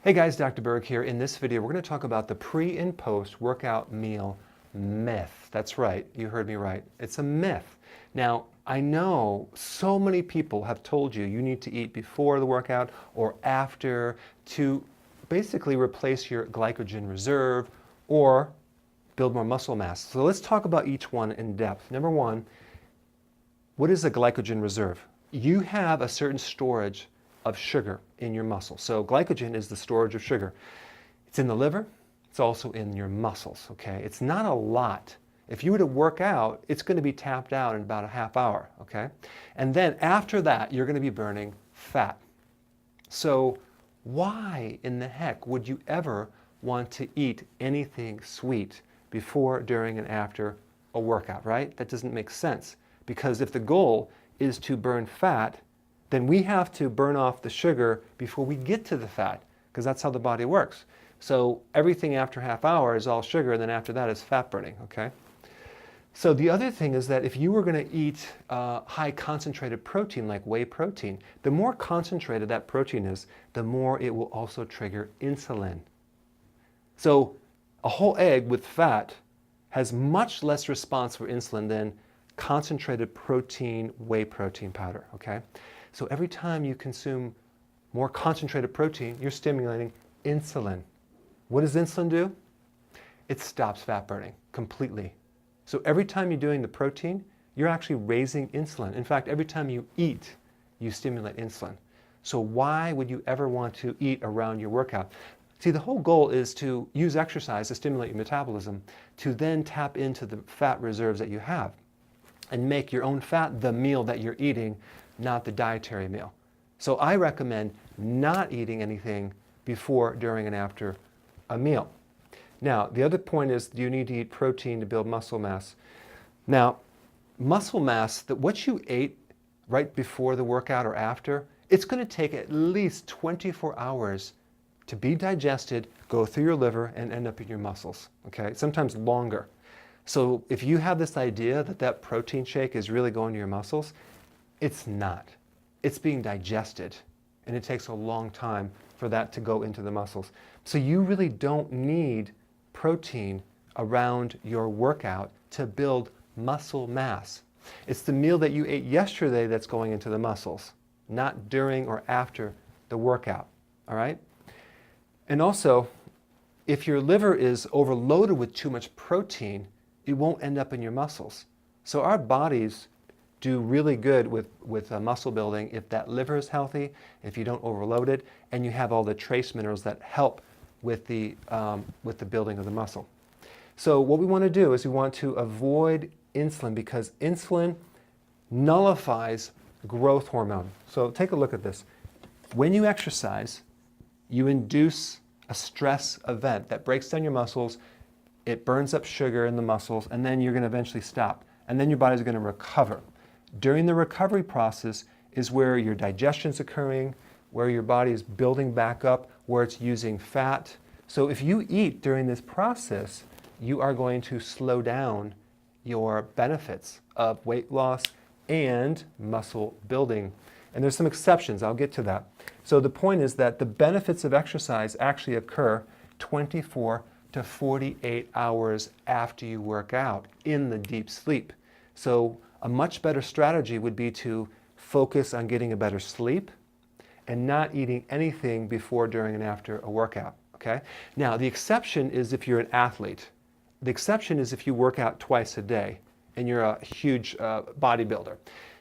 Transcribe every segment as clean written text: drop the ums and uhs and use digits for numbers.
Hey guys, Dr. Berg here. In this video, we're going to talk about the pre and post workout meal myth. That's right, you heard me right. It's a myth. Now, I know so many people have told you you need to eat before the workout or after to basically replace your glycogen reserve or build more muscle mass. So let's talk about each one in depth. Number one, what is a glycogen reserve? You have a certain storage of sugar in your muscle. So glycogen is the storage of sugar. It's in the liver, it's also in your muscles, okay? It's not a lot. If you were to work out, it's going to be tapped out in about a half hour, okay? And then after that, you're going to be burning fat. So why in the heck would you ever want to eat anything sweet before, during, and after a workout, right? That doesn't make sense. Because if the goal is to burn fat, then we have to burn off the sugar before we get to the fat, because that's how the body works. So everything after half hour is all sugar, and then after that is fat burning, okay? So the other thing is that if you were going to eat high concentrated protein, like whey protein, the more concentrated that protein is, the more it will also trigger insulin. So a whole egg with fat has much less response for insulin than concentrated protein, whey protein powder, okay? So every time you consume more concentrated protein, you're stimulating insulin. What does insulin do? It stops fat burning completely. So every time you're doing the protein, you're actually raising insulin. In fact, every time you eat, you stimulate insulin. So why would you ever want to eat around your workout? See, the whole goal is to use exercise to stimulate your metabolism, to then tap into the fat reserves that you have and make your own fat the meal that you're eating, not the dietary meal. So I recommend not eating anything before, during, and after a meal. Now, the other point is, do you need to eat protein to build muscle mass? Now, muscle mass, what you ate right before the workout or after, it's going to take at least 24 hours to be digested, go through your liver, and end up in your muscles, okay? Sometimes longer. So if you have this idea that that protein shake is really going to your muscles, it's not. It's being digested, and it takes a long time for that to go into the muscles. So you really don't need protein around your workout to build muscle mass. It's the meal that you ate yesterday that's going into the muscles, not during or after the workout, all right? And also, if your liver is overloaded with too much protein, it won't end up in your muscles. So our bodies do really good with muscle building if that liver is healthy, if you don't overload it, and you have all the trace minerals that help with the building of the muscle. So what we want to do is we want to avoid insulin, because insulin nullifies growth hormone. So take a look at this. When you exercise, you induce a stress event that breaks down your muscles, it burns up sugar in the muscles, and then you're going to eventually stop. And then your body's going to recover. During the recovery process is where your digestion's occurring, where your body is building back up, where it's using fat. So if you eat during this process, you are going to slow down your benefits of weight loss and muscle building. And there's some exceptions, I'll get to that. So the point is that the benefits of exercise actually occur 24 to 48 hours after you work out in the deep sleep. So a much better strategy would be to focus on getting a better sleep and not eating anything before, during, and after a workout, okay? Now, the exception is if you're an athlete. The exception is if you work out twice a day and you're a huge bodybuilder.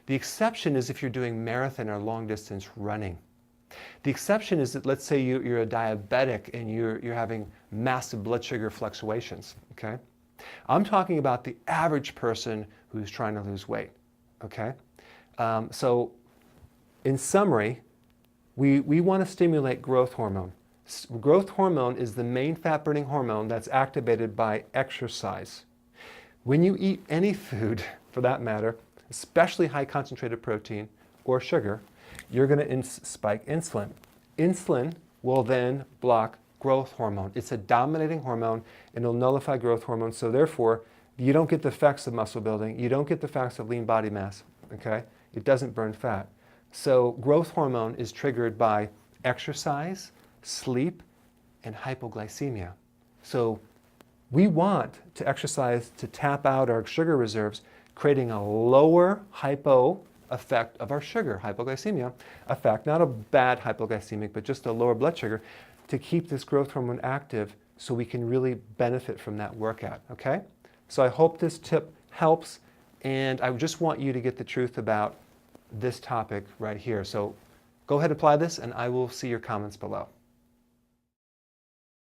The exception is if you're doing marathon or long distance running. The exception is that, let's say you're a diabetic and you're having massive blood sugar fluctuations, okay? I'm talking about the average person who's trying to lose weight, okay? So in summary, we want to stimulate growth hormone. Growth hormone is the main fat-burning hormone that's activated by exercise. When you eat any food, for that matter, especially high concentrated protein or sugar, you're going to spike insulin. Insulin will then block growth hormone. It's a dominating hormone, and it'll nullify growth hormone. So therefore, you don't get the effects of muscle building. You don't get the effects of lean body mass, okay? It doesn't burn fat. So growth hormone is triggered by exercise, sleep, and hypoglycemia. So we want to exercise to tap out our sugar reserves, creating a lower hypo effect of our sugar, hypoglycemia effect, not a bad hypoglycemic, but just a lower blood sugar, to keep this growth hormone active so we can really benefit from that workout, okay? So I hope this tip helps, and I just want you to get the truth about this topic right here. So go ahead and apply this, and I will see your comments below.